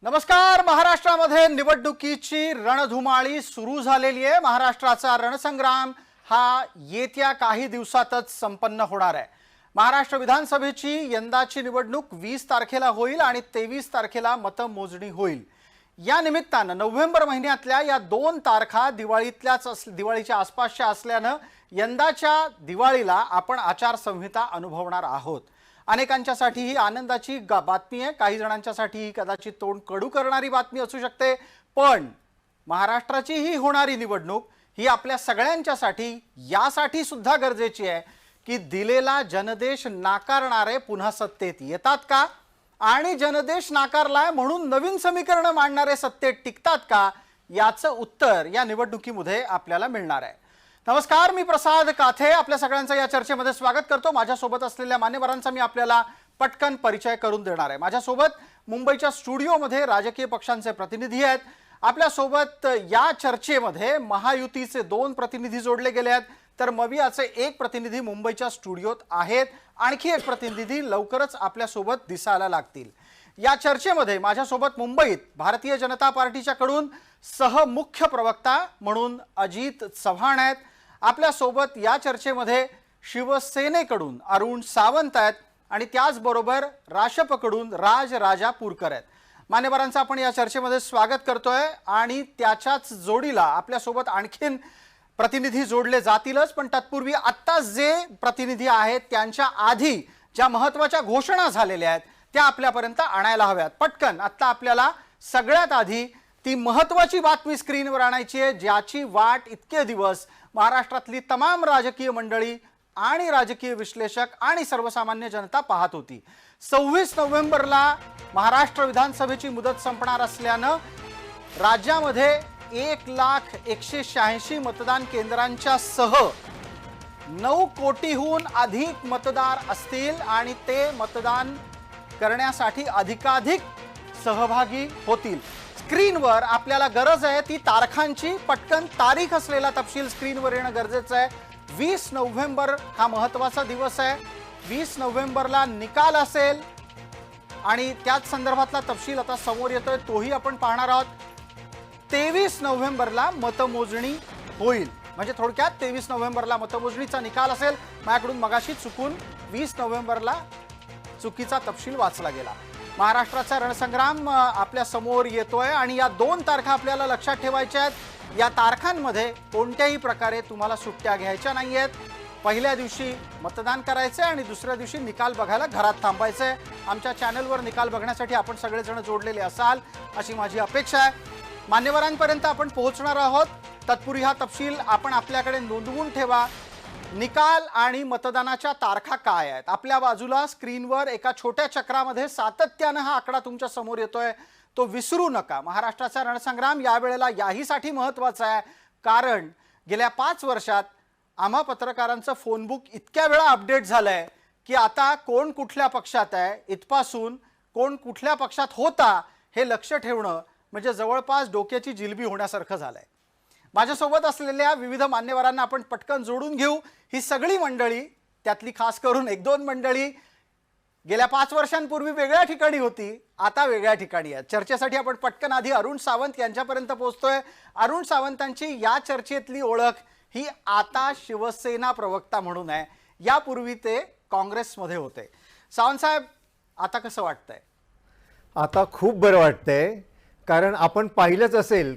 नमस्कार। महाराष्ट्रामध्ये निवडणुकीची रणधुमाळी सुरू झालेली आहे। महाराष्ट्राचा रणसंग्राम हा येत्या काही दिवसातच संपन्न होणार आहे। महाराष्ट्र विधानसभेची यंदाची निवडणूक 20 तारखेला होईल आणि 23 तारखेला मतमोजणी होईल। या निमित्तानं नोव्हेंबर महिन्यातल्या या 2 तारखा दिवाळीच्या आसपासच्या असल्याने यंदाच्या दिवाळीला आपण आचारसंहिता अनुभवणार आहोत। अनेकांच्यासाठी ही आनंदाची बातमी आहे, काही जणांच्यासाठी ही कदाचित तोंड कडू करणारी बातमी असू शकते, पण महाराष्ट्राची ही होणारी निवडणूक ही आपल्या सगळ्यांच्यासाठी यासाठी सुद्धा गरजेची आहे की दिलेला जनादेश नाकारणारे पुन्हा सत्तेत येतात का आणि जनादेश नाकारलाय म्हणून नवीन समीकरण मांडणारे सत्तेत टिकतात का, याचं उत्तर या निवडणुकीमध्ये आपल्याला मिळणार आहे। नमस्कार, मी प्रसाद काथे आपल्या सगळ्यांचं या चर्चेमध्ये स्वागत करतो। माझ्यासोबत असलेल्या मान्यवरांचा मी आपल्याला पटकन परिचय करून देणार आहे। माझ्यासोबत मुंबईच्या स्टुडिओमध्ये राजकीय पक्षांचे प्रतिनिधी आहेत। आपल्यासोबत या चर्चेमध्ये महायुतीचे 2 प्रतिनिधी जोडले गेले आहेत, तर मवियाचे 1 प्रतिनिधी मुंबईच्या स्टुडिओत आहेत। आणखी 1 प्रतिनिधी लवकरच आपल्यासोबत दिसायला लागतील। या चर्चेमध्ये माझ्यासोबत मुंबईत भारतीय जनता पार्टीच्याकडून सहमुख्य प्रवक्ता म्हणून अजित चव्हाण आहेत। आपल्यासोबत या चर्चेमध्ये शिवसेनेकडून अरुण सावंत आहेत आणि त्याचबरोबर राष्ट्रपकडून राजापूरकर आहेत। मान्यवरांचं आपण या चर्चेमध्ये स्वागत करतोय आणि त्याच्याच जोडीला आपल्यासोबत आणखीन प्रतिनिधी जोडले जातीलच, पण तत्पूर्वी आत्ता जे प्रतिनिधी आहेत त्यांच्या आधी ज्या महत्त्वाच्या घोषणा झालेल्या आहेत त्या आपल्यापर्यंत आणायला हव्यात। पटकन आत्ता आपल्याला सगळ्यात आधी ती महत्त्वाची बातमी स्क्रीनवर आणायची आहे, ज्याची वाट इतके दिवस महाराष्ट्रातली तमाम राजकीय मंडळी आणि राजकीय विश्लेषक आणि सर्वसामान्य जनता पाहत होती। 26 नोव्हेंबरला महाराष्ट्र विधानसभेची मुदत संपणार असल्यानं राज्यामध्ये 1,186 मतदान केंद्रांच्या सह 9 कोटीहून अधिक मतदार असतील आणि ते मतदान करण्यासाठी अधिकाधिक सहभागी होतील। स्क्रीनवर आपल्याला गरज आहे ती तारखांची, पटकन तारीख असलेला तपशील स्क्रीनवर येणं गरजेचं आहे। 20 नोव्हेंबर हा महत्त्वाचा दिवस आहे। 20 नोव्हेंबरला निकाल असेल आणि त्याच संदर्भातला तपशील आता समोर येतोय, तोही आपण पाहणार आहोत। 23 नोव्हेंबरला मतमोजणी होईल, म्हणजे थोडक्यात 23 नोव्हेंबरला मतमोजणीचा निकाल असेल। माझ्याकडून मगाशी चुकून 20 नोव्हेंबरला चुकीचा तपशील वाचला गेला। महाराष्ट्राचा रणसंग्राम आपल्या समोर येतोय आणि या 2 तारखा आपल्याला लक्षात ठेवायच्या आहेत। या तारखांमध्ये कोणत्याही प्रकारे तुम्हाला सुट्ट्या घ्यायच्या नाहीयेत। पहिल्या दिवशी मतदान करायचे आणि दुसऱ्या दिवशी निकाल बघायला घरात थांबायचे। आमच्या चॅनलवर निकाल बघण्यासाठी आपण सगळेजण जोडलेले असाल अशी माझी अपेक्षा आहे। मान्यवरांपर्यंत आपण पोहोचणार आहोत, तत्पूर्वी हा तपशील आपण आपल्याकडे नोंदवून ठेवा। निकाल आणि मतदानाच्या तारखा काय आहेत आपल्या बाजूला स्क्रीनवर एका छोट्या चक्रामध्ये सातत्याने हा आकडा तुमच्या समोर येतोय, तो विसरू नका। महाराष्ट्राचा रणसंग्राम यावेळेला याहीसाठी महत्त्वाचा आहे कारण गेल्या 5 वर्षात आम्हा पत्रकारांचं फोनबुक इतक्या वेळा अपडेट झालंय की आता कोण कुठल्या पक्षात आहे, इथपासून कोण कुठल्या पक्षात होता हे लक्ष ठेवणं म्हणजे जवळपास डोक्याची जिलबी होण्यासारखं झालंय। माझ्यासोबत असलेल्या विविध मान्यवरांना आपण पटकन जोडून घेऊ। ही सगळी मंडळी, त्यातली खास करून 1-2 मंडळी गेल्या 5 वर्षांपूर्वी वेगळ्या ठिकाणी होती, आता वेगळ्या ठिकाणी आहेत। चर्चेसाठी आपण पटकन आधी अरुण सावंत यांच्यापर्यंत पोहोचतोय। अरुण सावंतांची या चर्चेतली ओळख ही आता शिवसेना प्रवक्ता म्हणून आहे, यापूर्वी ते काँग्रेसमध्ये होते। सावंत साहेब, आता कसं वाटतंय? आता खूप बरं वाटतंय, कारण आपण पाहिलंच असेल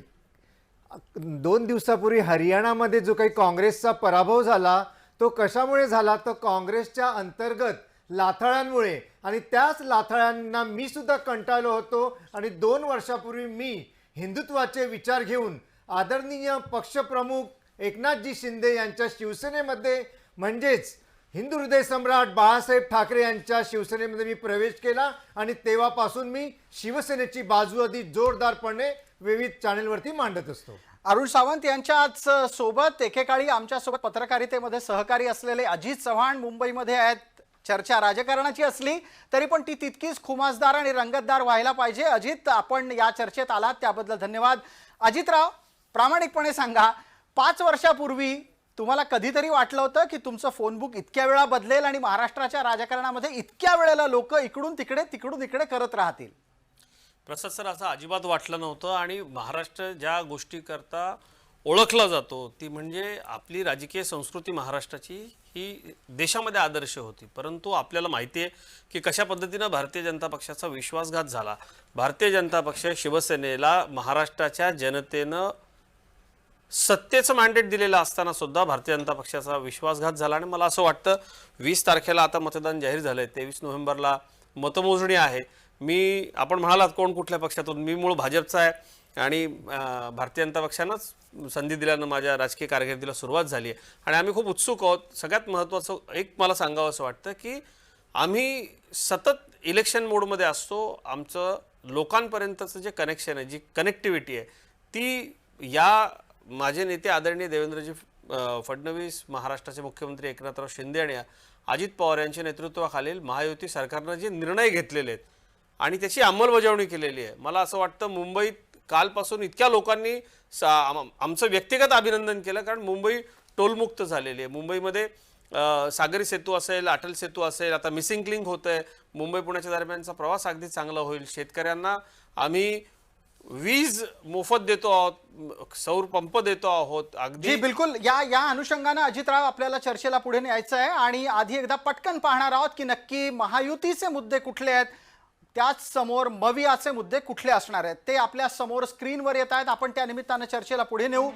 2 दिवसापूर्वी हरियाणामध्ये जो काही काँग्रेसचा पराभव झाला तो कशामुळे झाला, तर काँग्रेसच्या अंतर्गत लाथाळ्यांमुळे, आणि त्याच लाथाळ्यांना मी सुद्धा कंटाळलो होतो आणि 2 वर्षापूर्वी मी हिंदुत्वाचे विचार घेऊन आदरणीय पक्षप्रमुख एकनाथजी शिंदे यांच्या शिवसेनेमध्ये म्हणजेच हिंदू हृदय सम्राट बाळासाहेब ठाकरे यांच्या शिवसेनेमध्ये मी प्रवेश केला आणि तेव्हापासून मी शिवसेनेची बाजू अधिक जोरदारपणे विविध चॅनलवरती मांडत असतो। अरुण सावंत यांच्याच सोबत एकेकाळी आमच्यासोबत पत्रकारितेमध्ये सहकारी असलेले अजित चव्हाण मुंबईमध्ये आहेत। चर्चा राजकारणाची असली तरी पण ती तितकीच खुमासदार आणि रंगतदार व्हायला पाहिजे। अजित, आपण या चर्चेत आलात त्याबद्दल धन्यवाद। अजितराव, प्रामाणिकपणे सांगा, 5 वर्षापूर्वी तुम्हाला कधीतरी वाटलं होतं की तुमचं फोनबुक इतक्या वेळा बदलेल आणि महाराष्ट्राच्या राजकारणामध्ये इतक्या वेळेला लोक इकडून तिकडे करत राहतील? प्रसाद सर, असं अजिबात वाटलं नव्हतं. आणि महाराष्ट्र ज्या गोष्टी करता ओळखला जातो ती म्हणजे आपली राजकीय संस्कृती महाराष्ट्राची ही देशामध्ये आदर्श होती. परंतु आपल्याला माहिती आहे की कशा पद्धतीनं भारतीय जनता पक्षाचा विश्वासघात झाला. भारतीय जनता पक्ष शिवसेनेला महाराष्ट्राच्या जनतेनं सत्तेचं मॅन्डेट दिलेलं असताना सुद्धा भारतीय जनता पक्षाचा विश्वासघात झाला. आणि मला असं वाटतं 20 तारखेला आता मतदान जाहीर झालंय, 23 नोव्हेंबरला मतमोजणी आहे. आपण म्हणालात कोण कुठल्या पक्षातून, मी मूळ भाजपचा आहे आणि भारतीय जनता पक्षानंच संधी दिल्यानं माझ्या राजकीय कारकिर्दीला सुरुवात झाली आहे आणि आम्ही खूप उत्सुक आहोत. सगळ्यात महत्त्वाचं एक मला सांगावं असं वाटतं की आम्ही सतत इलेक्शन मोडमध्ये असतो. आमचं लोकांपर्यंतचं जे कनेक्शन आहे, जी कनेक्टिव्हिटी आहे, ती या माझे नेते आदरणीय देवेंद्रजी फडणवीस, महाराष्ट्राचे मुख्यमंत्री एकनाथराव शिंदे आणि अजित पवार यांच्या नेतृत्वाखालील महायुती सरकारनं जे निर्णय घेतलेले आहेत आणि त्याची अंमलबजावणी केलेली आहे. मला असं वाटतं मुंबईत कालपासून इतक्या लोकांनी आमचं व्यक्तिगत अभिनंदन केलं, कारण मुंबई टोलमुक्त झालेली आहे. मुंबईमध्ये सागरी सेतू असेल, अटल सेतू असेल, आता मिसिंग लिंक होतंय. मुंबई पुण्याच्या दरम्यानचा प्रवास अगदी चांगला होईल. शेतकऱ्यांना आम्ही वीज मोफत देतो आहोत, सौर पंप देतो आहोत. जी बिलकुल, या अनुषंगाने अजितराव आपल्याला चर्चेला पुढे न्यायचं आहे आणि आधी एकदा पटकन पाहणार आहोत की नक्की महायुतीचे मुद्दे कुठले आहेत, त्याच समोर मवियाचे मुद्दे कुठले असणार आहेत. ते आपल्या समोर स्क्रीनवर येत आहेत. आपण त्या निमित्तानं चर्चेला पुढे नेऊ.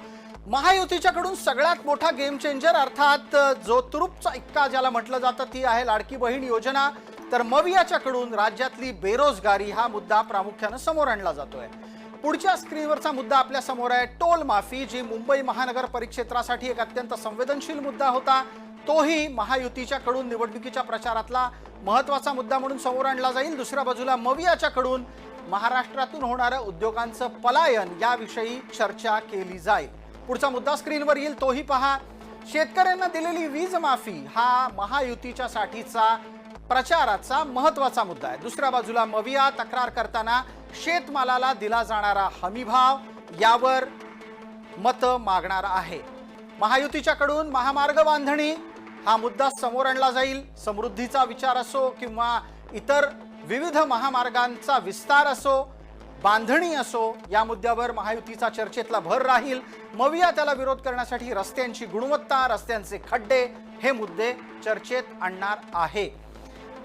महायुतीच्याकडून सगळ्यात मोठा गेम चेंजर, अर्थात जो तुरुपचा इक्का ज्याला म्हटलं जातं, ती आहे लाडकी बहीण योजना. तर मवियाच्याकडून राज्यातली बेरोजगारी हा मुद्दा प्रामुख्यानं समोर आणला जातोय. पुढच्या स्क्रीनवरचा मुद्दा आपल्या समोर आहे टोल माफी, जी मुंबई महानगर परिक्षेत्रासाठी एक अत्यंत संवेदनशील मुद्दा होता. तोही महायुतीच्याकडून निवडणुकीच्या प्रचारातला महत्त्वाचा मुद्दा म्हणून समोर आणला जाईल. दुसऱ्या बाजूला मवियाच्याकडून महाराष्ट्रातून होणाऱ्या उद्योगांचं पलायन याविषयी चर्चा केली जाईल. पुढचा मुद्दा स्क्रीनवर येईल, तोही पहा. शेतकऱ्यांना दिलेली वीज माफी हा महायुतीच्या साठीचा प्रचाराचा महत्त्वाचा मुद्दा आहे. दुसऱ्या बाजूला मविया तक्रार करताना शेतमालाला दिला जाणारा हमीभाव यावर मत मागणार आहे. महायुतीच्याकडून महामार्ग बांधणी हा मुद्दा समोर आणला जाईल. समृद्धीचा विचार असो किंवा इतर विविध महामार्गांचा विस्तार असो, बांधणी असो, या मुद्द्यावर महायुतीचा चर्चेतला भर राहील. मविया त्याला विरोध करण्यासाठी रस्त्यांची गुणवत्ता, रस्त्यांचे खड्डे हे मुद्दे चर्चेत आणणार आहे.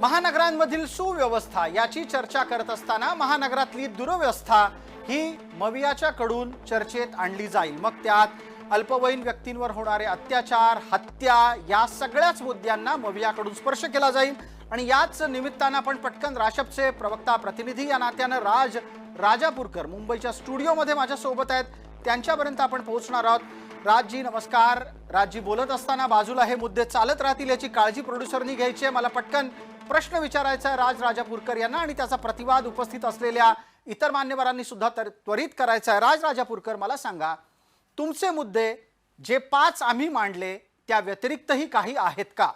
महानगरांमधील सुव्यवस्था याची चर्चा करत असताना महानगरातली दुरवस्था ही मवियाच्याकडून चर्चेत आणली जाईल. मग त्यात अल्पवयीन व्यक्तींवर होणारे अत्याचार, हत्या या सगळ्याच मुद्द्यांना मवियाकडून स्पर्श केला जाईल. आणि याच निमित्तानं आपण पटकन राशपचे प्रवक्ता प्रतिनिधी या नात्यानं राजापूरकर मुंबईच्या स्टुडिओमध्ये माझ्यासोबत आहेत, त्यांच्यापर्यंत आपण पोहोचणार आहोत. राजजी नमस्कार. राजजी, बोलत असताना बाजूला हे मुद्दे चालत राहतील याची काळजी प्रोड्युसरनी घ्यायची आहे. मला पटकन प्रश्न विचारायचा आहे राजापूरकर यांना आणि त्याचा प्रतिवाद उपस्थित असलेल्या इतर मान्यवरांनी सुद्धा त्वरित करायचा आहे. राजापूरकर, मला सांगा, तुमचे मुद्दे जे 5 आम्ही मांडले त्या व्यतिरिक्तही काही आहेत का?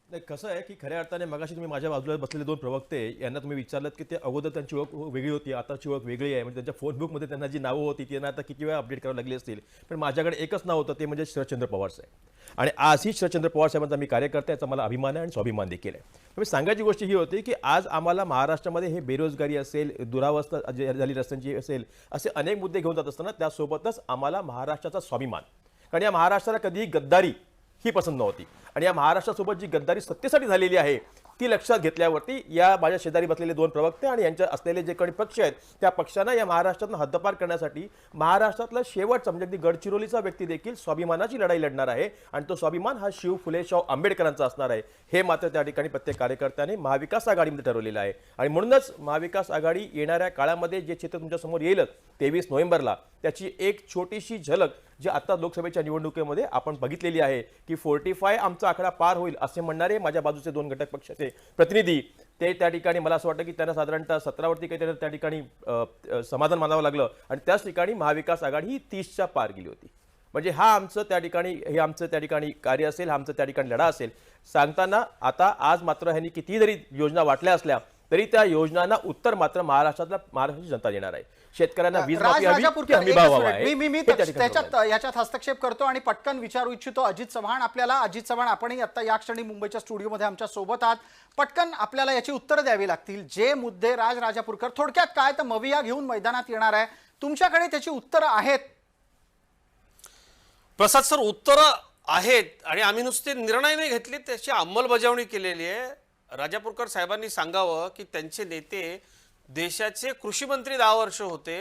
नाही, कसं आहे की खऱ्या अर्थाने मगाशी तुम्ही माझ्या बाजूला बसलेले 2 प्रवक्ते यांना तुम्ही विचारलं की ते अगोदर त्यांची ओळख वेगळी होती, आताची ओळख वेगळी आहे. म्हणजे त्यांच्या फोनबुकमध्ये त्यांना जी नावं होती त्यांना आता किती वेळा अपडेट करावं लागली असतील. पण माझ्याकडे एकच नाव होतं, ते म्हणजे शरदचंद्र पवार साहेब. आणि आजही शरदचंद्र पवार साहेबांचा मी कार्यकर्ता, याचा मला अभिमान आहे आणि स्वाभिमान देखील आहे. पण सांगायची गोष्ट ही होती की आज आम्हाला महाराष्ट्रामध्ये हे बेरोजगारी असेल, दुरावस्था झाली रस्त्यांची असेल, असे अनेक मुद्दे घेऊन जात असताना त्यासोबतच आम्हाला महाराष्ट्राचा स्वाभिमान, कारण या महाराष्ट्राला कधीही गद्दारी ही पसंत नव्हती. आणि या महाराष्ट्रासोबत जी गद्दारी सत्तेसाठी झालेली आहे ती लक्षात घेतल्यावरती या माझ्या शेजारी बसलेले 2 प्रवक्ते आणि यांच्या असलेले जे काही पक्ष आहेत त्या पक्षांना या महाराष्ट्रातून हद्दपार करण्यासाठी महाराष्ट्रातला शेवटचा म्हणजे अगदी गडचिरोलीचा व्यक्ती देखील स्वाभिमानाची लढाई लढणार आहे. आणि तो स्वाभिमान हा शिव फुले शाहू आंबेडकरांचा असणार आहे, हे मात्र त्या ठिकाणी प्रत्येक कार्यकर्त्याने महाविकास आघाडीमध्ये ठरवलेलं आहे. आणि म्हणूनच महाविकास आघाडी येणाऱ्या काळामध्ये जे चित्र तुमच्या समोर येईलच 23 नोव्हेंबरला, त्याची एक छोटीशी झलक जी आता लोकसभेच्या निवडणुकीमध्ये आपण बघितलेली आहे की 45 आमचा आकडा पार होईल असे म्हणणारे माझ्या बाजूचे 2 घटक पक्षाचे प्रतिनिधी, ते त्या ठिकाणी मला असं वाटतं की त्यांना साधारणतः 17वरती काही त्या ठिकाणी समाधान मानावं लागलं. आणि त्याच ठिकाणी महाविकास आघाडी ही 30च्या पार गेली होती. म्हणजे हा आमचं त्या ठिकाणी हे आमचं त्या ठिकाणी कार्य असेल, हा आमचं त्या ठिकाणी लढा असेल. सांगताना आता आज मात्र ह्यांनी किती जरी योजना वाटल्या असल्या तरी त्या योजनांना उत्तर मात्र महाराष्ट्राची जनता देणार आहे. शेतकऱ्यांना वीज माफी हवी की राजापूरकर, हमी एकच भाव हवा मिनिट. आहे मी हे त्या ठिकाणी त्याच्यात ठरवलं आहे. याच्यात हस्तक्षेप करतो आणि पटकन विचारू इच्छितो अजित चव्हाण आपल्याला. अजित चव्हाण, आपणही आता या क्षणी मुंबईच्या स्टुडिओमध्ये आमच्या सोबत आहात. पटकन आपल्याला याची उत्तरं द्यावी लागतील. जे मुद्दे राजापूरकर थोडक्यात काय तर मविया घेऊन मैदानात येणार आहे, तुमच्याकडे त्याची उत्तरं आहेत? प्रसाद सर, उत्तरं आहेत आणि आम्ही नुसते निर्णय नाही घेतले, त्याची अंमलबजावणी केलेली आहे. राजापूरकर साहेबांनी सांगावं की त्यांचे नेते देशाचे कृषी मंत्री 10 वर्ष होते.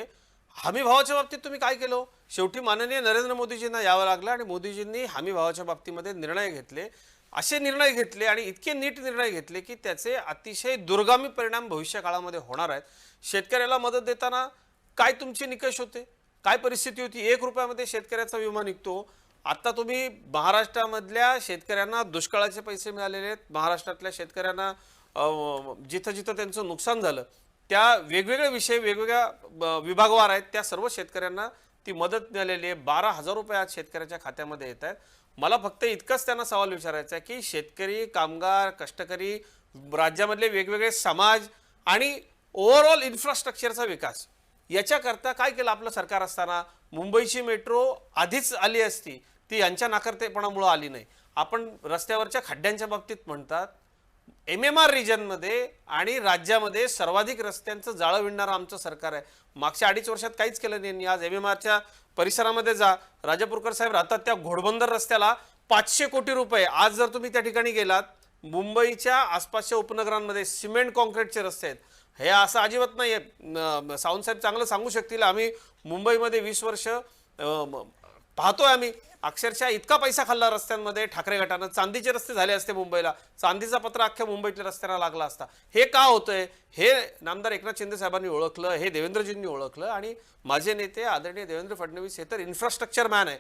हमी भावाच्या बाबतीत तुम्ही काय केलं? शेवटी माननीय नरेंद्र मोदीजींना यावं लागलं आणि मोदीजींनी हमी भावाच्या बाबतीमध्ये निर्णय घेतले. असे निर्णय घेतले आणि इतके नीट निर्णय घेतले की त्याचे अतिशय दुर्गामी परिणाम भविष्य काळामध्ये होणार आहेत. शेतकऱ्याला मदत देताना काय तुमचे निकष होते, काय परिस्थिती होती? 1 रुपयामध्ये शेतकऱ्याचा विमा निघतो. आता तुम्ही महाराष्ट्रामधल्या शेतकऱ्यांना दुष्काळाचे पैसे मिळालेले आहेत. महाराष्ट्रातल्या शेतकऱ्यांना जिथं जिथं त्यांचं नुकसान झालं त्या वेगवेगळे विषय वेगवेगळ्या विभागवार आहेत, त्या सर्व शेतकऱ्यांना ती मदत मिळालेली आहे. 12,000 रुपये आज शेतकऱ्याच्या खात्यामध्ये येत आहेत. मला फक्त इतकंच त्यांना सवाल विचारायचा आहे की शेतकरी, कामगार, कष्टकरी, राज्यामधले वेगवेगळे समाज आणि ओव्हरऑल इन्फ्रास्ट्रक्चरचा विकास याच्याकरता काय केलं आपलं सरकार असताना? मुंबईची मेट्रो आधीच आली असती, ती यांच्या नाकर्तेपणामुळे आली नाही. आपण रस्त्यावरच्या खड्ड्यांच्या बाबतीत म्हणतात, MMR रिजनमध्ये आणि राज्यामध्ये सर्वाधिक रस्त्यांचं जाळं विणणारं आमचं सरकार आहे. मागच्या 2.5 वर्षात काहीच केलं नाही. आज MMRच्या परिसरामध्ये जा, राजापूरकर साहेब राहतात त्या घोडबंदर रस्त्याला 500 कोटी रुपये. आज जर तुम्ही त्या ठिकाणी गेलात, मुंबईच्या आसपासच्या उपनगरांमध्ये सिमेंट कॉन्क्रीटचे रस्ते आहेत. हे असं अजिबात नाही आहे. सावंत साहेब चांगलं सांगू शकतील. आम्ही मुंबईमध्ये 20 वर्ष पाहतोय. आम्ही अक्षरशः इतका पैसा खाल्ला रस्त्यांमध्ये ठाकरे गटानं. चांदीचे रस्ते झाले असते मुंबईला, चांदीचा पत्र अख्ख्या मुंबईतल्या रस्त्यांना लागला असता. हे का होतंय? हे नामदार एकनाथ शिंदे साहेबांनी ओळखलं, हे देवेंद्रजींनी ओळखलं आणि माझे नेते आदरणीय देवेंद्र फडणवीस हे तर इन्फ्रास्ट्रक्चर मॅन आहे.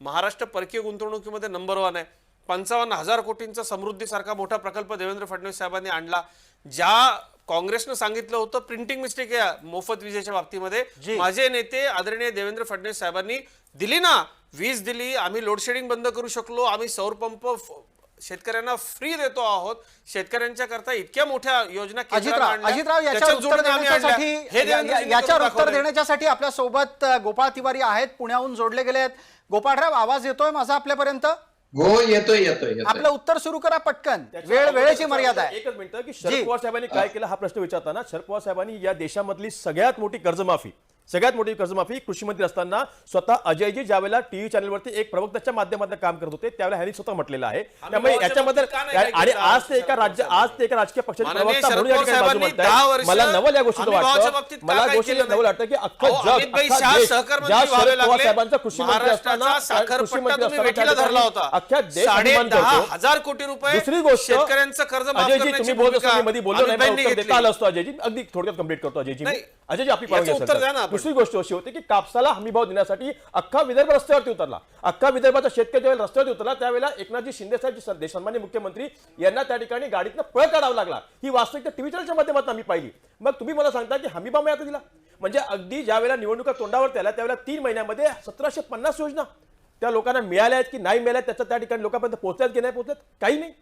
महाराष्ट्र परकीय गुंतवणुकीमध्ये नंबर 1 आहे. 55,000 कोटींचा समृद्धीसारखा मोठा प्रकल्प देवेंद्र फडणवीस साहेबांनी आणला. ज्या काँग्रेसनं सांगितलं होतं प्रिंटिंग मिस्टेक या मोफत विजेच्या बाबतीमध्ये, माझे नेते आदरणीय देवेंद्र फडणवीस साहेबांनी दिली ना, वीज दिली. आम्ही लोडशेडिंग बंद करू शकलो. आम्ही सौर पंप शेतकऱ्यांना फ्री देतो आहोत. शेतकऱ्यांच्या करता इतक्या मोठ्या योजना अजितराव याच्यावर उत्तर देण्यासाठी आपल्या सोबत गोपाळ तिवारी आहेत, पुण्याहून जोडले गेले आहेत. गोपाळराव, आवाज येतोय माझा आपल्यापर्यंत? हो, येतोय. आपलं उत्तर सुरू करा पटकन, वेळेची मर्यादा आहे. एकच मिनिट की शरद पवार साहेबांनी काय केलं हा प्रश्न विचारताना, शरद पवार साहेबांनी या देशामधली सगळ्यात मोठी कर्जमाफी कृषी मंत्री असताना स्वतः अजयजी ज्यावेळेला टीव्ही चॅनलवरती एक प्रवक्त्याच्या माध्यमातून काम करत होते त्यावेळेला ह्यांनी स्वतः म्हटलेलं आहे. त्यामुळे याच्यामध्ये आणि आज ते एका राजकीय पक्षाचे प्रवक्ता म्हणून या ठिकाणी बाजू मांडतायत. मला नवल या गोष्टीचं वाटतं, मला गोष्टी नवल वाटतं की अख्खं जग, ज्या शरद पवार साहेबांचा कृषी मंत्री असताना अख्ख्या देश अभिमान करतो. 10,000 कोटी रुपये. दुसरी गोष्ट, शेतकऱ्यांचं कर्ज माफ अजयजी करण्याची तुम्ही बोलत भूमिका असताना मध्ये बोललो नाही, आम्ही उत्तर देता आलं असतो. अजयजी अगदी थोडक्यात कंप्लीट करतो. अजयजी आपली पाहून याचं उत्तर द्या ना घ्या. आपण. दुसरी गोष्ट अशी होती की कापसाला हमीभाव देण्यासाठी अख्खा विदर्भ रस्त्यावरती उतरला. अख्खा विदर्भाचा शेतकरी ज्यावेळेला रस्त्यावरती उतरला त्यावेळेला एकनाथजी शिंदे साहेब सन्मान्य मुख्यमंत्री यांना त्या ठिकाणी गाडीतनं पळ काढावा लागला. ही वास्तविकता टीव्ही चॅनलच्या माध्यमातून आम्ही पाहिली. मग तुम्ही मला सांगता की हमीभाव मिळाला दिला म्हणजे अगदी ज्या वेळेला निवडणुका तोंडावर आल्या त्यावेळेला 3 महिन्यामध्ये 1750 योजना त्या लोकांना मिळाल्या आहेत की नाही मिळाल्या त्याचं त्या ठिकाणी लोकांपर्यंत पोहोचल्यात की नाही पोहोचल्यात काही नाही.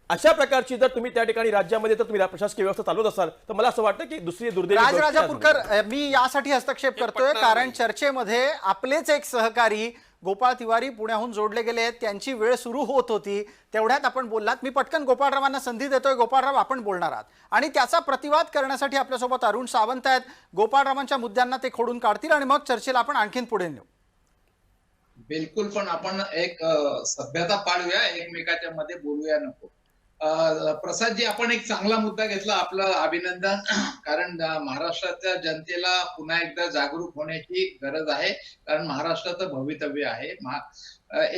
अशा प्रकारची जर तुम्ही त्या ठिकाणी राज्यामध्ये जर तुम्ही प्रशासकीय व्यवस्था चालवत असाल तर मला असं वाटतं की दुसरी दुर्दैवी राजापूरकर, मी यासाठी हस्तक्षेप करतोय कारण चर्चेमध्ये आपलेच एक सहकारी गोपाळ तिवारी पुण्याहून जोडले गेले आहेत. त्यांची वेळ सुरू होत होती, तेवढ्यात आपण बोललात. मी पटकन गोपाळरावांना संधी देतोय. गोपाळराव, आपण बोलणार आहात आणि त्याचा प्रतिवाद करण्यासाठी आपल्यासोबत अरुण सावंत आहेत. गोपाळरावांच्या मुद्द्यांना ते खोडून काढतील आणि मग चर्चेला आपण आणखीन पुढे नेऊ. बिलकुल, पण आपण एक सभ्यता पाळूया, एकमेकाच्या मध्ये बोलूया नको. प्रसादजी, आपण एक चांगला मुद्दा घेतला, आपलं अभिनंदन. कारण महाराष्ट्राच्या जनतेला पुन्हा एकदा जागरूक होण्याची गरज आहे, कारण महाराष्ट्राचं भवितव्य आहे.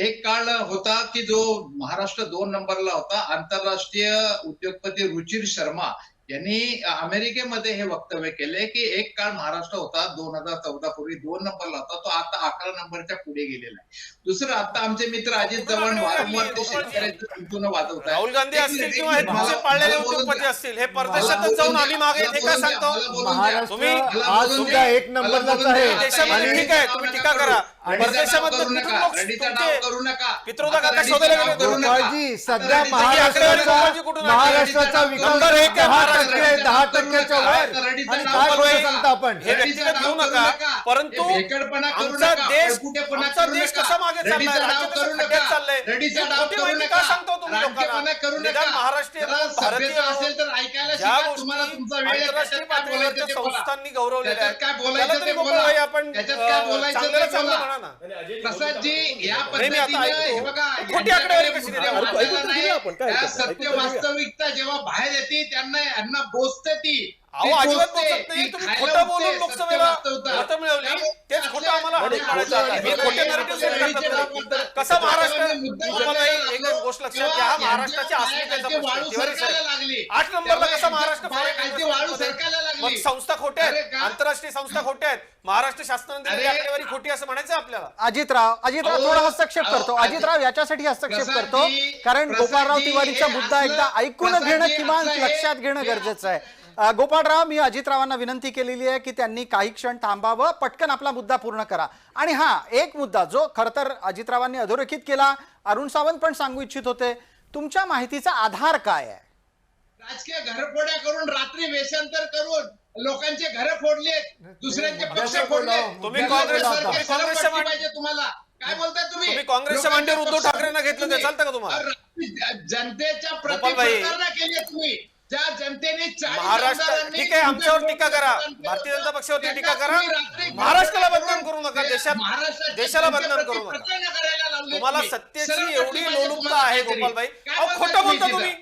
एक काळ होता की जो महाराष्ट्र 2 नंबरला होता. आंतरराष्ट्रीय उद्योगपती रुचिर शर्मा यांनी अमेरिकेमध्ये हे वक्तव्य केले की एक काळ महाराष्ट्र होता 2014 पूर्वी 2 नंबरला होता, तो आता 11 नंबरच्या पुढे गेलेला आहे. दुसरं, आता आमचे मित्र अजित चव्हाण वारंवार ते शेतकऱ्यांचं चिंतून वाजवतात. राहुल गांधी असतील किंवा हे तुमचे पाळलेले उद्योगपती असतील, हे परदेशातच जाऊन आम्ही मागे हे काय सांगतो? महाराष्ट्र आज सुद्धा 1 नंबरलाच आहे. देशामध्ये ठीक आहे, तुम्ही टीका करा. परदेशामध्ये करू कुठून नका, लोक रडीचा तुमचे डाव करू नका. पित्रोदा आता काका रडीचा शोधायला डाव गेले. करू नका. गोपाळजी सध्या आता महाराष्ट्राचा आकडेवारी कुठून आणली? महाराष्ट्राचा विकास नंबर एक आहे 10% 10%च्या वर आणि काय बोलतो सांगता आपण हे व्यक्तिगत घेऊ नका, परंतु आमचा देश कसा मागे चाललाय, राज्य कसं खड्ड्यात चाललंय, ही खोटी माहिती का सांगतो तुम्ही लोकांना? निदान महाराष्ट्रीय भारतीय असेल तर ऐकायला ज्या शिका. तुम्हाला तुमचा गोष्टी वेळ आहे, आंतरराष्ट्रीय त्याच्यात काय बोलायचं पातळीवरच्या ते बोला. संस्थांनी गौरवलेल्या आहेत, त्याच्यात काय त्याला बोलायचं तरी ते बोला. गोपाळभाई आपण त्याच्यात काय बोलायचं चांगल्याला ते चांगलं बोला. म्हणा ना. प्रसादजी या नाही, मी आता पद्धतीने ऐकतो. हे बघा, खोटी आकडेवारी कशी यांच्याकडे देणार? मुद्दा ऐकून मांडलेला तर नाही. घेऊया आपण, काय त्या हरकत नाही. सत्य ऐकून तर घेऊया. वास्तविकता जेव्हा बाहेर येते यांना बोचते ती. अहो अजिबात बोलत नाही. तुम्ही खोटं बोलून लोकसभेला मतं मिळवली, तेच खोटं आम्हाला हाणून पाडायचं आता. हे खोटे narrative set करतात तुम्ही. कसा महाराष्ट्र तुम्हाला एक गोष्ट लक्षात घ्या, महाराष्ट्राची अस्मितेचा प्रश्न तिवारी साहेब. 8 नंबरला कसा महाराष्ट्र मग संस्था खोट्या आहेत, आंतरराष्ट्रीय संस्था खोट्या आहेत, महाराष्ट्र शासनाने दिलेली आकडेवारी खोटी असं म्हणायचं आपल्याला. अजितराव थोडा हस्तक्षेप करतो. अजितराव याच्यासाठी हस्तक्षेप करतो कारण गोपाळराव तिवारीचा मुद्दा एकदा ऐकून घेणं किंवा लक्षात घेणं गरजेचं आहे. गोपाळराव, मी अजितरावांना विनंती केलेली आहे की त्यांनी काही क्षण थांबावं, पटकन आपला मुद्दा पूर्ण करा. आणि हा एक मुद्दा जो खरं तर अजितरावांनी अधोरेखित केला, अरुण सावंत पण सांगू इच्छित होते, तुमच्या माहितीचा आधार काय आहे? राजकीय घरफोड्या करून रात्री वेषांतर करून लोकांचे घर फोडले, दुसऱ्यांचे पक्ष फोडले. तुम्ही काँग्रेसच्या पाहिजे तुम्हाला. काय बोलताय तुम्ही काँग्रेसच्या मांडीवर उद्धव ठाकरेंना घेतलं ते चालतं का तुम्हाला? जनतेच्या गोपालभाई, प्रतिप्रसारणा केली आहे तुम्ही. ज्या जनतेने 40 महाराष्ट्र आमदारांनी ठीक आहे, आमच्यावर टीका करा, तुमच्या भारतीय जनता पक्षावरती टीका त्याचा करा, तुम्ही रात्री महाराष्ट्राला बदनाम करू नका, महाराष्ट्राच्या देशाला बदनाम जनतेप्रती करू नका. प्रकरणं करायला लावली तुम्हाला तुम्ही. सत्तेची सरळ एवढी गोष्टी पाहिजे लोलुपता तुम्हाला आहे काहीतरी. गोपालभाई. काय अहो बोलताय खोटं बोलता तिथं? तुम्ही.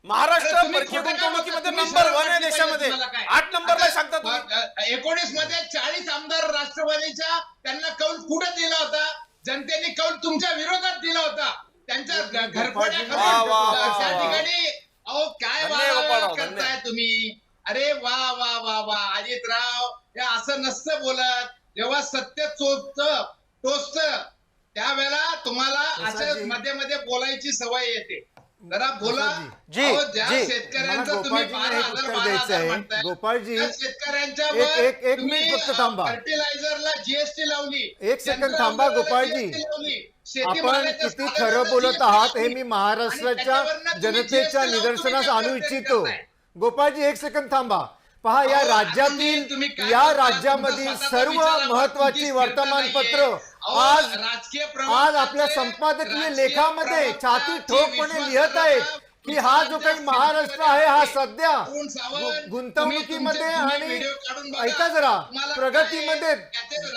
महाराष्ट्र अरे तुम्ही परकीय खोटं काय गुंतवणुकीमध्ये बोलता? नंबर 1 आहे तुम्ही देशामध्ये. तुम्हाला काय? 8 नंबरला सांगता तुम्ही. 19 मध्ये 40 आमदार राष्ट्रवादीच्या त्यांना कौल कुठं दिला होता? जनतेने कौल तुमच्या विरोधात दिला होता. त्यांच्या घरफोड्या वा, वा, वा, करून त्या वा. ठिकाणी अहो काय धन्यवाद गोपाळराव, करताय धन्यवाद. तुम्ही? अरे वा वा वा वा अजितराव, हे असं नसतं बोलत. जेव्हा सत्य टोचत त्यावेळेला तुम्हाला असं मध्ये मध्ये बोलायची सवय येते. जरा बोला. जी, अहो, ज्या जी. शेतकऱ्यांचं मला तुम्ही गोपाळजींना एक 12,000 उत्तर 12,000 द्यायचं आहे. म्हणताय. गोपाळजी, त्या शेतकऱ्यांच्या एक मिनिट फक्त थांबा. फर्टिलायझरला जीएसटी लावली. एक सेकंद थांबा गोपाळजी. आपण किती खरं बोलत आहात हे मी महाराष्ट्राच्या जनतेच्या निदर्शनास आणू इच्छितो. गोपाळजी एक सेकंद थांबा. पहा, या राज्यातील या राज्यामधील सर्व महत्वाची वर्तमानपत्र आज आपल्या संपादकीय लेखामध्ये छाती ठोकपणे लिहत आहेत की हा जो काही महाराष्ट्र आहे हा सध्या गुंतवणुकीमध्ये आणि ऐका जरा प्रगतीमध्ये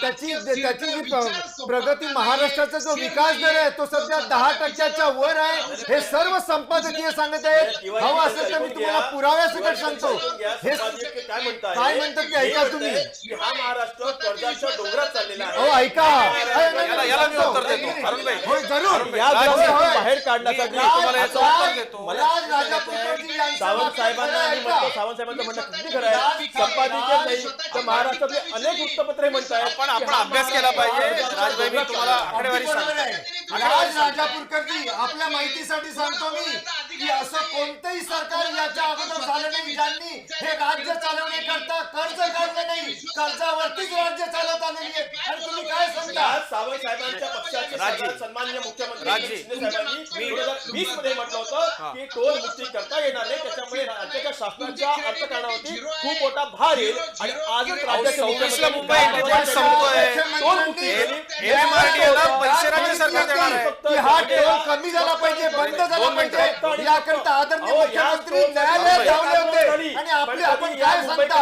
त्याची जी प्रगती महाराष्ट्राचा जो विकास दर आहे तो सध्या 10% वर आहे. हे सर्व संपादकीय सांगत आहेत. हवं असेल तर मी तुम्हाला पुराव्यासकट सांगतो. हे काय म्हणतात ते ऐका तुम्ही. हा महाराष्ट्र कर्जाच्या डोंगरात चाललेला आहे. हो ऐका. याला मी उत्तर देतो. अरुणभाई, होय, जरूर. या राज- जगातून बाहेर काढण्यासाठी मी तुम्हाला याचं उत्तर देतो. सावंत साहेबांना मी म्हणतो, सावंत साहेबांचं म्हणणं किती खरं आहे. संपादकीय नाही तर महाराष्ट्रातले अनेक वृत्तपत्रे म्हणतात आपण अभ्यास केला पाहिजे. राजभाई, मी तुम्हाला आकडेवारी सांगतो. राज राजापूरकरजी, आपल्या माहितीसाठी सांगतो मी की असं कोणतंही सरकार याच्या अगोदर झालं नाही ज्यांनी हे राज्य चालवण्याकरता कर्ज काढलं नाही. कर्जावरतीच राज्य चालत आलेली आहे. आणि तुम्ही काय सांगता? आज सावंत साहेबांच्या पक्षाचे सरदार सन्माननीय मुख्यमंत्री राजी. शिंदे साहेबांनी 2020 मध्ये म्हटलं होतं की टोल मुक्ती करता येणार नाही, त्याच्यामुळे राज्याच्या शासनाच्या अर्थकारणावरती खूप मोठा भार येईल. आणि आजच राज्याचे 26 ला मुख्यमंत्री मुंबई इंडियन्स संपतोय. टोल मुक्ती MMRDA ला पैसे राज्य सरकार देणार आहे. की हा टोल कमी झाला पाहिजे, बंद झाला पाहिजे, याकरता आदरणीय मुख्यमंत्री न्यायालयात धावले होते. आणि आपण काय सांगता?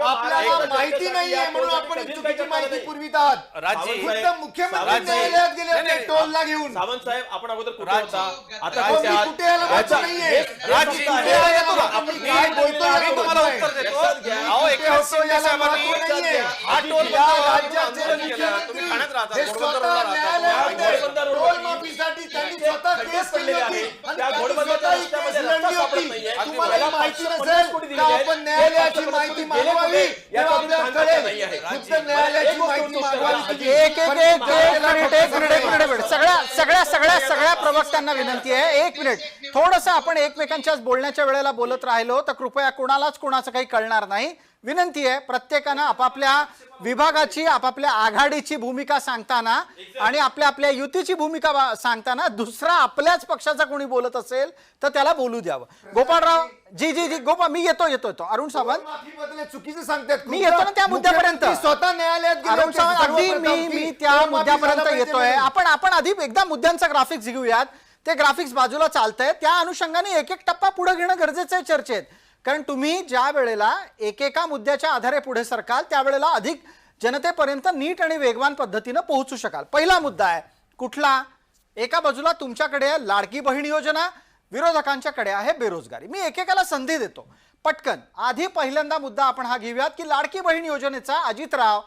आपल्याला माहिती नाहीये म्हणून आपण चुकीची माहिती पुरवित आहात. राजी. खुद्द मुख्यमंत्री राजी. न्यायालयात गेले नाही, होते नाही. टोलला घेऊन. सावंत साहेब आपण अगोदर कुठे राज- होता? आता अहो, कुठे मी आहात? कुठे यायला याचा- वाटत नाहीये. राजी, हे- कुठे हे- आहे याला बघा. आपण मी काय बोलतोय मी याला तुम्हाला बोलतोय. उत्तर देतो. लक्षात घ्या. अहो, कुठे एकनाथ होतो शिंदे याला साहेबांनी महत्त्व नाहीये. हा टोल या बंद व्हावा म्हणून राज्याचे आंदोलन केलं. तुम्ही ठाण्यात राहता, हे घोडबंदरला स्वतः राहता. न्यायालयात टोल माफीसाठी त्यांनी स्वतः केस केली होती. आणि त्या त्यांनी घोडबंदरच्या स्वतः ही रस्त्यामध्ये केस रस्ता लढली सापडत होती. नाहीये. तुम्हाला ही माहिती 50 नसेल कोटी का दिलेले आहेत. आपण न्यायालयाची हे माहिती 50 मागवावी गेले तेव्हा कुठे? आपल्याला या कळेल. नाही आहे. खुद्द न्यायालयाची माहिती मागवावी तुझी. एक मिनिट सगळ्या प्रवक्त्यांना विनंती आहे. एक मिनिट थोडंसं आपण एकमेकांच्याच बोलण्याच्या वेळेला बोलत राहिलो तर कृपया कोणालाच कोणाचं काही कळणार नाही. विनंती आहे प्रत्येकानं आपापल्या विभागाची आपापल्या आघाडीची भूमिका सांगताना आणि आपल्या आपल्या युतीची भूमिका सांगताना दुसरा आपल्याच पक्षाचा कोणी बोलत असेल तर त्याला बोलू द्यावं. गोपाळराव जी जी जी गोपाळ मी येतो अरुण सावंत माफीबद्दल चुकीचं सांगतात. मी येतो ना त्या मुद्द्यापर्यंत. मी स्वतः न्यायालयात गेले अरुण होते. सावंत अगदी सर्वप्रथम मी की त्या कर्जमाफी मुद्द्यापर्यंत झालं पाहिजे येतोय. म्हणून. आपण आधी एकदा मुद्द्यांचा ग्राफिक्स घेऊयात. ते ग्राफिक्स बाजूला चालतंय त्या अनुषंगाने एक एक टप्पा पुढे घेणं गरजेचं आहे चर्चेत. कारण तुम्ही ज्या वेळेला एकेका मुद्द्याच्या आधारे पुढे सरकाल त्यावेळेला अधिक जनतेपर्यंत नीट आणि वेगवान पद्धतीनं पोहोचू शकाल. पहिला मुद्दा आहे कुठला? एका बाजूला तुमच्याकडे आहे लाडकी बहीण योजना, विरोधकांच्याकडे आहे बेरोजगारी. मी एकेकाला संधी देतो पटकन. आधी पहिल्यांदा मुद्दा आपण हा घेऊयात की लाडकी बहीण योजनेचा अजितराव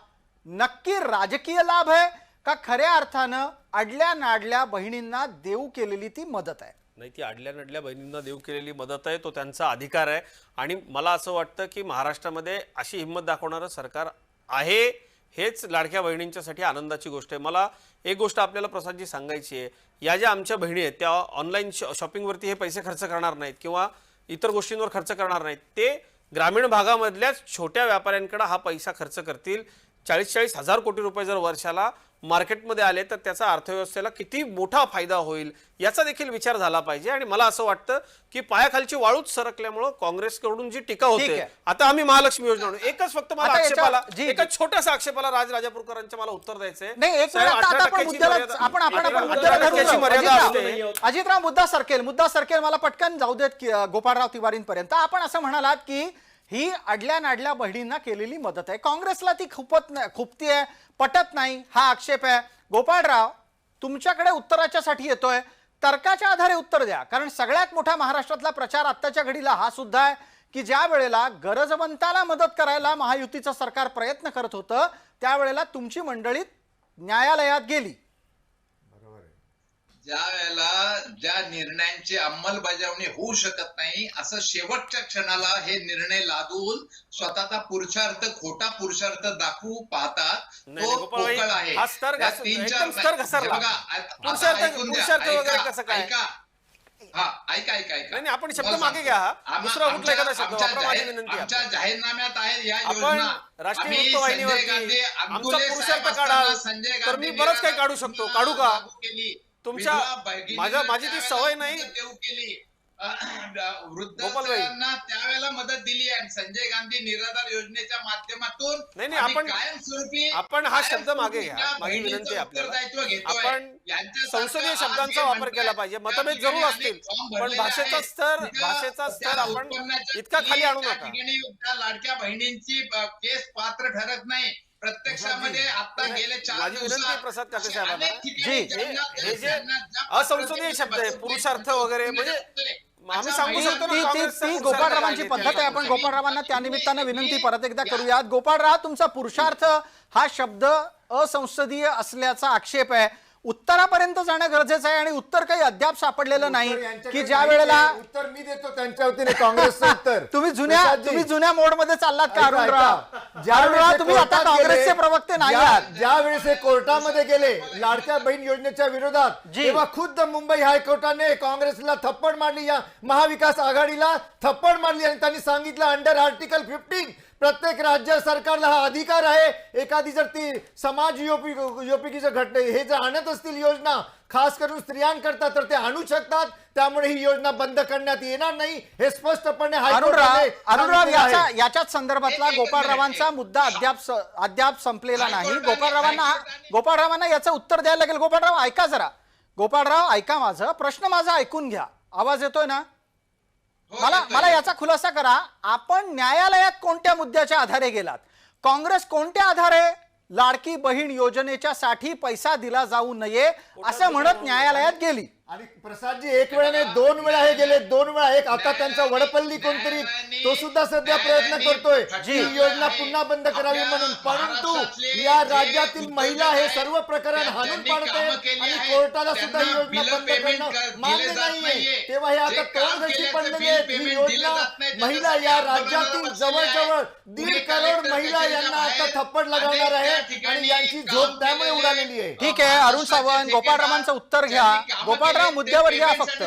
नक्की राजकीय लाभ आहे का खऱ्या अर्थानं अडल्या नाडल्या बहिणींना देऊ केलेली ती मदत आहे? नाही, ती आडल्या नडल्या बहिणींना देऊ केलेली मदत आहे, तो त्यांचा अधिकार आहे. आणि मला असं वाटतं की महाराष्ट्रामध्ये अशी हिंमत दाखवणारं सरकार आहे, हेच लाडक्या बहिणींच्यासाठी आनंदाची गोष्ट आहे. मला एक गोष्ट आपल्याला प्रसादजी सांगायची आहे. या ज्या आमच्या बहिणी आहेत त्या ऑनलाईन शॉपिंगवरती हे पैसे खर्च करणार नाहीत किंवा इतर गोष्टींवर खर्च करणार नाहीत. ते ग्रामीण भागामधल्याच छोट्या व्यापाऱ्यांकडे हा पैसा खर्च करतील. 40-40 हजार कोटी रुपये जर वर्षाला मार्केटमध्ये आले तर त्याचा अर्थव्यवस्थेला किती मोठा फायदा होईल याचा देखील विचार झाला पाहिजे. आणि मला असं वाटतं की पायाखालची वाळूच सरकल्यामुळं काँग्रेसकडून जी टीका होते, आता आम्ही महालक्ष्मी योजना आणू, एकच फक्त मला आता आक्षेपाला जी- एका छोट्याशा आक्षेपाला राजापूरकरांच्या मला उत्तर द्यायचंय. नाही एक मिनिट, आता आपण मुद्द्याला आपण मुद्द्याला धरू. मर्यादा असते. अजितराव मुद्दा सरकेल मला पटकन जाऊ देत की गोपाळराव तिवारींपर्यंत. आपण असं म्हणालात की ही अडल्या नाडल्या बहिणींना केलेली मदत आहे, काँग्रेसला ती खुपतीये, पटत नाही, हा आक्षेप आहे. गोपाळराव तुमच्याकडे उत्तराच्यासाठी येतोय, तर्काच्या आधारे उत्तर द्या. कारण सगळ्यात मोठा महाराष्ट्रातला प्रचार आत्ताच्या घडीला हा सुद्धा आहे की ज्या वेळेला गरजवंताला मदत करायला महायुतीचं सरकार प्रयत्न करत होतं त्यावेळेला तुमची मंडळी न्यायालयात गेली. ज्या वेळेला ज्या निर्णयांची अंमलबजावणी होऊ शकत नाही असं शेवटच्या क्षणाला हे निर्णय लादून स्वतःचा पुरुषार्थ, खोटा पुरुषार्थ दाखवू पाहतात, नाही, तो गोपाळ भाई, पोकळ आहे. हा स्तर या घस- तीन-चार एकदम स्तर घसरला. बघा, आता पुरुषार्थ ऐकून द्या, पुरुषार्थ वगैरे ऐका, कसं काय? ऐका. हा, ऐका. नाही, नाही, आपण शब्द मला मागे घ्या. सांगतो. दुसरा कुठला एखादा शब्द आमच्या वापरा, माझी जाहीर- विनंती आहे. आमच्या जाहीरनाम्यात आहे या आपण योजना. राष्ट्रीय आम्ही वृत्तवाहिनीवरती संजय गांधी, आमचा अब्दुले पुरुषार्थ साहेब काढाल असताना संजय तर मी गांधी बरंच काही काढू शकतो. काढू का? लागू केली. तुमच्या विधवा भगिनींना माझी ती त्यावेळेला सवय नाही. मदत देऊ केली. गोपाल भाई. वृद्धांना त्यावेळेला मदत दिली आणि संजय गांधी निराधार योजनेच्या माध्यमातून नाही, आणि आपण- कायमस्वरूपी आपण हा शब्द मागे घ्या. त्या माझी बहिणीचं विनंती आहे आपल्याला. उत्तरदायित्व घेतोय. आपण यांच्यासारखं संसदीय आज शब्दांचा हे वापर म्हणताय, केला पाहिजे. त्या मतभेद ठिकाणी जरूर अनेक असतील, फॉर्म पण भरलेले भाषेचा आहेत. स्तर तिथं भाषेचा त्या स्तर आपण उत्पन्नाच्या इतका खाली आणू त्या नका. ठिकाणी त्या लाडक्या बहिणींची केस पात्र ठरत नाही. प्रत्यक्षामध्ये आता गेले 4 माझी विनंती आहे प्रसाद काटे साहेबांना. हे जे असंसदीय शब्द आहे, पुरुषार्थ वगैरे, म्हणजे आम्ही सांगू शकतो ना, काँग्रेसचा ती पुरुषार्थ गोपाळरावांची काय पद्धत आहे. आपण गोपाळरावांना त्या निमित्तानं विनंती परत एकदा करूयात. गोपाळराव तुमचा पुरुषार्थ हा शब्द असंसदीय असल्याचा आक्षेप आहे. उत्तरापर्यंत जाणं गरजेचं आहे आणि उत्तर काही अद्याप सापडलेलं नाही की ज्या वेळेला उत्तर मी देतो त्यांच्या वतीने काँग्रेसचं उत्तर. तुम्ही प्रसादजी, जुन्या मोड मध्ये चाललात का ऐका, अरुणराव? ऐका. ज्या अरुणराव वेळेस तुम्ही आता कोर्टात काँग्रेसचे गेले, प्रवक्ते नाही आहात. ज्या वेळेस हे कोर्टामध्ये गेले लाडक्या बहीण योजनेच्या विरोधात, जी. तेव्हा खुद्द मुंबई हायकोर्टाने काँग्रेसला थप्पड मारली, या महाविकास आघाडीला थप्पड मारली आणि त्यांनी सांगितलं अंडर आर्टिकल 15 प्रत्येक राज्य सरकारला हा अधिकार आहे. एखादी जर ती समाज योपिकीचं घटना हे जर आणत असतील योजना खास करून स्त्रियांकरता तर ते आणू शकतात. त्यामुळे ही योजना बंद करण्यात येणार नाही हे स्पष्टपणे हायकोर्टाने अरुणराव सांगितले आहे. याच्याच संदर्भातला गोपाळरावांचा मुद्दा अद्याप संपलेला नाही. गोपाळरावांना याचं उत्तर द्यायला लागेल. गोपाळराव ऐका जरा. गोपाळराव ऐका, प्रश्न माझा ऐकून घ्या. आवाज येतोय ना? मला याचा खुलासा करा. आपण न्यायालयात कोणत्या मुद्द्याच्या आधारे गेलात? काँग्रेस कोणत्या आधारे लाडकी बहीण योजनेच्या साठी पैसा दिला जाऊ नये असं म्हणत न्यायालयात गेली? आणि प्रसादजी एक वेळा नाही 2 वेळा हे गेले, 2 वेळा. एक आता त्यांचा वडपल्ली कोणतरी तो सुद्धा सध्या प्रयत्न करतोय ही योजना पुन्हा बंद करावी म्हणून. परंतु या राज्यातील महिला हे सर्व प्रकरण हाणून पाडते आणि कोर्टाला सुद्धा ही योजना बंद करणं मान्य नाहीये. तेव्हा हे आता तोंड कशी पडलेली आहे. ही योजना महिला या राज्यातील जवळजवळ 1.5 करोड महिला यांना आता थप्पड लगावणार आहे आणि यांची झोप त्यामुळे उडालेली आहे. ठीक आहे अरुण सावंत, गोपाळरावांचं उत्तर घ्या. गोपाळराव मुद्द्यावर या फक्त.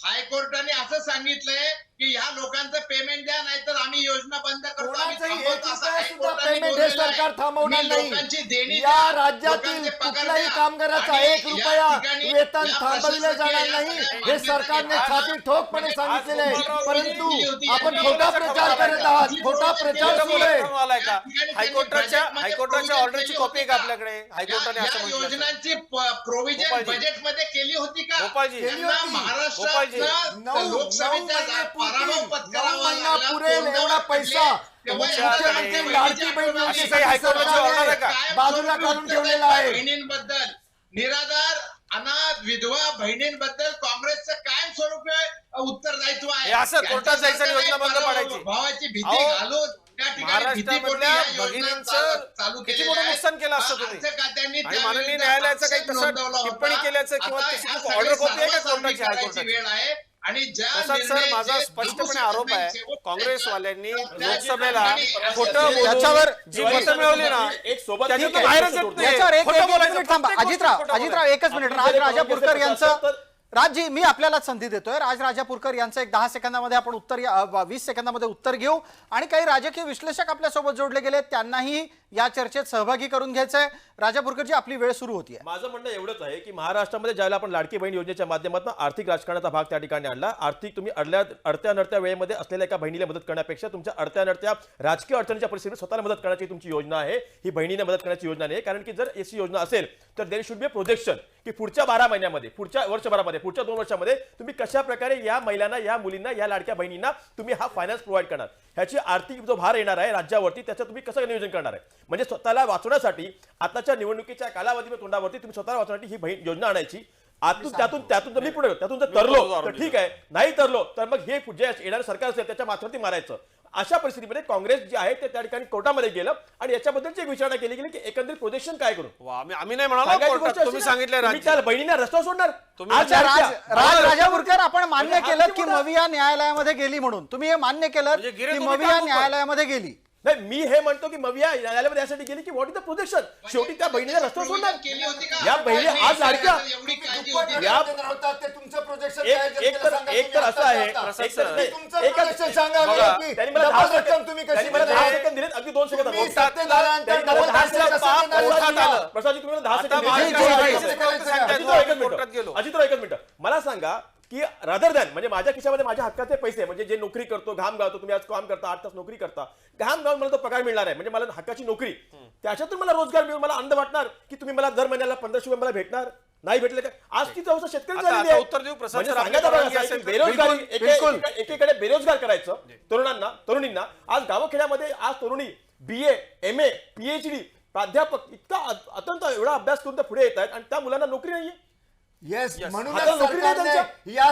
हायकोर्टाने असं सांगितलंय की ह्या लोकांचं पेमेंट द्या, नाहीतर आम्ही योजना बंद करतो, आम्ही कोणाचंही थांबवतो, एक असं रुपया सुद्धा हायकोर्टाने पेमेंट हे बोललेलं आहे. सरकार थांबवणार मी नाही. लोकांची देणी या द्या, राज्यातील लोकांचे पगार कुठल्याही द्या. कामगाराचा आणि 1 या रुपया ठिकाणी वेतन या थांबविलं जाणार प्रशासकीय नाही या हे मान्यता सरकारने घेतली. छाती ठोकपणे आज सांगितलेले आहे. आज परंतु होती. आपण या खोटा ठिकाणी प्रचार करत आहात. खोटा प्रचार सुरू आहे. आलाय का? हायकोर्टाच्या हायकोर्टाच्या ऑर्डरची कॉपी आहे का आपल्याकडे? हायकोर्टाने असं या म्हटलं. योजनांची प्रोव्हिजन गोपाळजी. बजेटमध्ये केली होती का? गोपाळजी. त्यांना गोपाळजी. महाराष्ट्रात लोकसभेचा महिने पराभव पुरतील. पत्करावा 9 महिना लागला. पुरेल तोंडावर एवढा पडले. पैसा तेव्हा तुमच्या या मुख्यमंत्री बहिणीची लाडकी बहीण आठवण योजनेसाठी अशी काही हायकोर्टाची सरकारने ऑर्डर आहे का? बाजूला काढून ठेवलेला आहे. बहिणींबद्दल, निराधार, अनाथ, विधवा बहिणींबद्दल काँग्रेसचं कायमस्वरूपी उत्तरदायित्व आहे. हे असं कोर्टात जायचं आणि योजना बंद पाडायची. भावाची भीती अहो, घालून त्या ठिकाणी भीतीपोटी महाराष्ट्रामधल्या या योजना भगिनींचं चालू किती केलेल्या मोठं आहेत. नुकसान केलं असतं तुम्ही. अर्थ खात्यांनी आणि त्या माननीय विरुद्ध न्यायालयाचं काही आक्षेप तसं नोंदवला होता. टिप्पणी केल्याचं किंवा आता तशी ह्या ऑर्डर सगळी कॉपी आहे का सर्वसाधारण कोर्टाची करायची हायकोर्टाची? वेळ आहे. आणि ज्या तसाच सर निर्णय माझा जे स्पष्टपणे लघु आरोप आहे सेटलमेंट काँग्रेसवाल्यांनी त्या लोकसभेला ठिकाणी खोटं अशा- बोलून याच्यावर- जी मतं मिळवली ना एक सोबत त्याच्यातून ठीक आहे, बाहेरच तसं येत नाही. याच्यावर एक खोटं एक बोलायचं, मिनिट थांबा. प्रत्येक अजितराव गोष्टीत खोटं अजितराव एकच मिनिट. आपण जर राजापूरकर काँग्रेसचे यांचं असतात तर- राजजी मी आपल्याला संधी देतोय. राजापूरकर यांचं एक 10 सेकंदामध्ये आपण 20 सेकंदामध्ये उत्तर घेऊ आणि काही राजकीय विश्लेषक आपल्यासोबत जोडले गेले, त्यांनाही या चर्चेत सहभागी करून घ्यायचंय. राजापूरकरजी आपली वेळ सुरू होतीये. माझं म्हणणं एवढंच आहे की महाराष्ट्रामध्ये ज्यावेळेला आपण लाडकी बहीण योजनेच्या माध्यमातून आर्थिक राजकारणाचा भाग त्या ठिकाणी आणला, आर्थिक तुम्ही अडत्या नडत्या वेळेमध्ये असलेल्या एका बहिणीला मदत करण्यापेक्षा तुमच्या अडत्या नडत्या राजकीय अडचणीच्या परिस्थितीत स्वतःला मदत करण्याची तुमची योजना आहे. ही बहिणीने मदत करण्याची योजना नाही. कारण की जर अशी योजना असेल तर देर शुड बी प्रोजेक्शन की पुढच्या 12 महिन्यामध्ये, पुढच्या वर्षभरामध्ये, पुढच्या 2 वर्षामध्ये तुम्ही कशा प्रकारे या महिलांना, या मुलींना, या लाडक्या बहिणींना तुम्ही हा फायनान्स प्रोव्हाइड करणार, ह्याची आर्थिक जो भार येणार आहे राज्यावरती त्याचं तुम्ही कसं नियोजन करणार आहे. म्हणजे स्वतःला वाचवण्यासाठी आताच्या निवडणुकीच्या कालावधी तोंडावरती तुम्ही स्वतःला वाचवण्यासाठी ही बहीण योजना आणायची. त्यातून जर मी पुढे त्यातून जर तरलो तर ठीक आहे, नाही तरलो तर मग हे जे येणारं सरकार असेल त्याच्या माथ्यावरती मारायचं. अशा परिस्थितीमध्ये काँग्रेस जे आहे ते त्या ठिकाणी कोर्टामध्ये गेलं आणि याच्याबद्दलची एक विचारणा केली गेली की एकंदरीत प्रोजेक्शन काय करू. आम्ही नाही म्हणालो सांगायची कोर्टात. गोष्ट अशी तुम्ही ना, सांगितलं तुम्ही राज्य त्या बहिणींना रस्त्यावर सोडणार. तुम्ही आज अच्छा, लाडक्या- राजापूरकर आपण मान्य म्हणजे हा केलं किती की मोठा- मविया न्यायालयामध्ये गेली म्हणून. तुम्ही हे मान्य केलं म्हणजे गिरे की तुम्ही मविया काढून पण. न्यायालयामध्ये गेली. नाही, मी हे म्हणतो की मविया न्यायालयामध्ये यासाठी गेली की व्हॉट इज द प्रोजेक्शन. शेवटी त्या बहिणीला रस्त्यावर सोडणार. केली होती का? या बहिणी आज लाडक्या एवढी काळजी दुप्पट होती. या- वेतन राहतात ते तुमचं प्रोजेक्शन एक- काय आहे एक तर- जनतेला एक तर सांगा असं आहे, तुम्ही प्रसाद एक सर, तर नाही, तुमचं एकच- प्रोजेक्शन सांगा बघा, की त्यांनी मला डबल 10 रक्कम सेकंद तुम्ही त्यांनी कशी मला 10 देणार? सेकंद दिलेत, अगदी 2 सेकंद तुम्ही बोलतात. सत्तेधाऱ्यांच्या त्यांनी मला डबल 10 रक्कम सेकंद कसं देणार? कोर्टात आलं. प्रसादजी तुम्ही मला 10 आता सेकंद माझ्या दिले. जी, जी, बाईचे जी, कोर्ट सांगतायत, अजितराव, एकच कोर्टात मिनिट. गेलो. अजितराव, एकच मिनिट. मला सांगा की रादर दॅन म्हणजे माझ्या खिशामध्ये माझ्या हक्काचे पैसे, म्हणजे जे नोकरी करतो, घाम गावतो, तुम्ही आज काम करता, 8 तास नोकरी करता, घाम गावून मला तो पगार मिळणार आहे, म्हणजे मला हक्काची नोकरी, त्याच्यातून मला रोजगार मिळून मला आनंद वाटणार की तुम्ही मला दर महिन्याला 1500 रुपये मला भेटणार. नाही भेटले का? आज ती अवस्था शेतकरी आता- झालेली आता आहे. उत्तर देऊ प्रसाद म्हणजे सर, आपली सांगायचं बघा परवानगी असं आहे की असेल तर- बेरोजगारी बिलकुल. एकीकडे बेरोजगार करायचं तरुणींना. आज गावखेड्यामध्ये आज तरुणी BA, MA, PhD प्राध्यापक इतका अत्यंत एवढा अभ्यास करून त्या पुढे येत आहेत आणि त्या मुलांना नोकरी नाहीये. येस म्हणून आता नोकरी नाही त्यांच्या.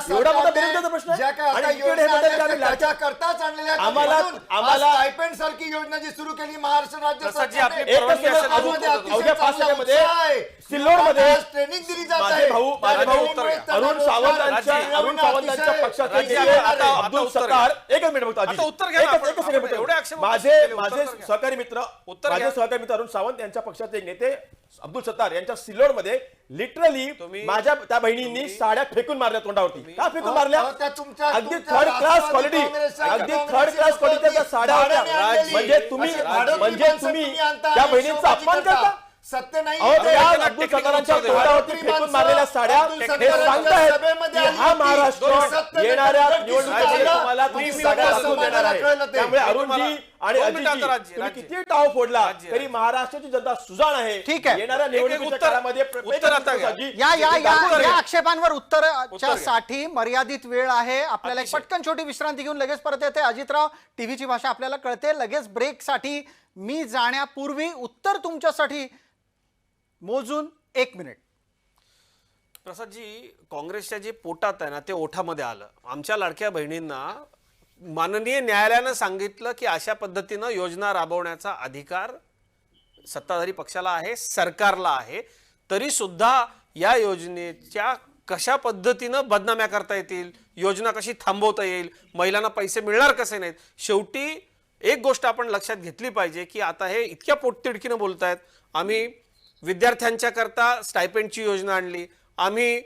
एवढा मोठा बेरोजगारीचा प्रश्न आहे. ज्या काय आता आणि इकडे योजना म्हणतात की आल्या आम्ही त्या त्याच्या करताच आणलेल्या आहेत. आम्हाला- म्हणून आम्हाला- आज स्टायपेंड सारखी योजना जी सुरू केली महाराष्ट्र राज्य प्रसादजी, सरकारने, आपली एक परवानगी सेकंद असेल तर अजून- त्यामध्ये अतिशय अवघ्या 5 चांगला सेकंदमध्ये उत्साह आहे. सिल्लोडमध्ये लोकांना आज ट्रेनिंग दिली जात माझे आहे. भाऊ त्या उत्तर ट्रेनिंगमुळे घ्या. त्यांना अरुण रोजगार सावंतांच्या अतिशय पक्षाचे राज्य- नेते आता अब्दुल उत्तर सत्तार, एकच मिनिट बघतो आता उत्तर घ्या ना आपण. एकच सेकंड एवढे आक्षेप माझे केले, उत्तर माझे तर घ्या. सहकारी मित्र उत्तर घ्या. अरुण सावंत यांच्या पक्षाचे एक नेते अब्दुल सत्तार यांच्या सिल्लोडमध्ये लिटरली तुम्ही- माझ्या त्या बहिणींनी साड्या फेकून मारल्या तोंडावरती. का फेकून मारल्या? अहो, त्या तुमच्या- अगदी तुमच्या थर्ड क्लास राष्ट्रवादी क्वालिटी, काँग्रेसच्या अगदी थर्ड काँग्रेसची क्लास क्वालिटीच्या त्या साड्या होत्या. भाड्याने आणलेली. म्हणजे तुम्ही असे भाडोत्री म्हणजे माणसं तुम्ही आणता त्या आणि बहिणींचा शोभाजी अपमान करता. सत्य नाही अहो, आहे. त्या त्यांना अब्दुल technical सत्तारांच्या उत्तर द्या. तोंडावरती भाडोत्री फेकून माणसं मारलेल्या साड्या अब्दुल हे सत्तारांच्या सांगतायत सभेमध्ये की आली हा होती. महाराष्ट्र सत्य येणाऱ्या व्यक्ती निवडणुकीमध्ये सुद्धा तुम्हाला आला. तुम्ही तुम्ही सगळ्या सगळ्या दाखवून देणार आहे. समाजाला कळलं ते. त्यामुळे मी अरुणजी तुम्हाला- आणि 2 मिनिटात अजितजी राज्य- तुम्ही राज्य. किती टाव फोडला राज्य- तरी महाराष्ट्राची जनता सुजाण आहे. ठीक आहे. येणाऱ्या एक निवडणुकीच्या उत्तर- काळामध्ये उत्तर आता घ्या. या आक्षेपांवर उत्तर उत्तराच्या घ्या. साठी मर्यादित वेळ आहे. आपल्याला एक अतिशय. पटकन छोटी विश्रांती घेऊन लगेच परत येते. अजितराव, टीव्हीची भाषा आपल्याला कळते. लगेच ब्रेकसाठी मी जाण्यापूर्वी उत्तर तुमच्यासाठी मोजून 1 मिनिट. प्रसादजी, काँग्रेसच्या जे पोटात आहे ना ते ओठामध्ये आलं. आमच्या लाडक्या बहिणींना माननीय न्यायालयानं सांगितलं की अशा पद्धतीनं योजना राबवण्याचा अधिकार सत्ताधारी पक्षाला आहे, सरकारला आहे. तरी सुद्धा या योजनेच्या कशा पद्धतीनं बदनाम्या करता येतील, योजना कशी थांबवता येईल, महिलांना पैसे मिळणार कसे नाहीत. शेवटी एक गोष्ट आपण लक्षात घेतली पाहिजे की आता हे इतक्या पोटतिडकीनं बोलतायत. आम्ही विद्यार्थ्यांच्या करता स्टायपेंडची योजना आणली, आम्ही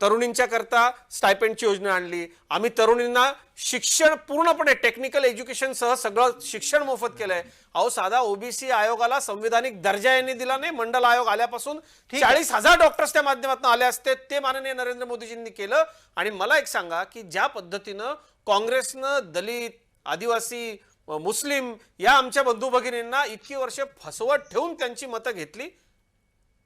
तरुणींच्या करता स्टायपेंडची योजना आणली, आम्ही तरुणींना शिक्षण पूर्णपणे टेक्निकल एज्युकेशन सह सगळं शिक्षण मोफत केलंय. अहो साधा ओबीसी आयोगाला संविधानिक दर्जा यांनी दिला नाही. मंडल आयोग आल्यापासून 40,000 डॉक्टर्स त्या माध्यमातून आले असते, ते माननीय नरेंद्र मोदीजींनी केलं. आणि मला एक सांगा की ज्या पद्धतीनं काँग्रेसनं दलित, आदिवासी, मुस्लिम या आमच्या बंधू भगिनींना इतकी वर्ष फसवत ठेवून त्यांची मतं घेतली,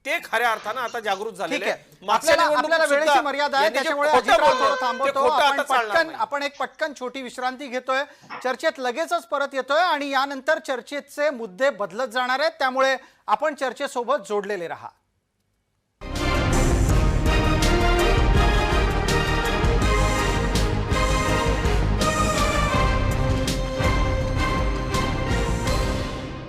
ते खऱ्या अर्थानं आता जागृत झालेले ठीक आहे. आहे. मागच्या आपल्याला निवडणुकीत वेळेची सुद्धा मर्यादा आहे, यांनी जे त्याच्यामुळे खोटं अजितराव बोलले, थोडं ते थांबवतो. खोटं आता चालणार नाही. आपण एक पटकन छोटी विश्रांती घेतोय. चर्चेत लगेचच परत येतोय आणि यानंतर चर्चेचे मुद्दे बदलत जाणार आहेत, त्यामुळे आपण चर्चेसोबत जोडलेले राहा.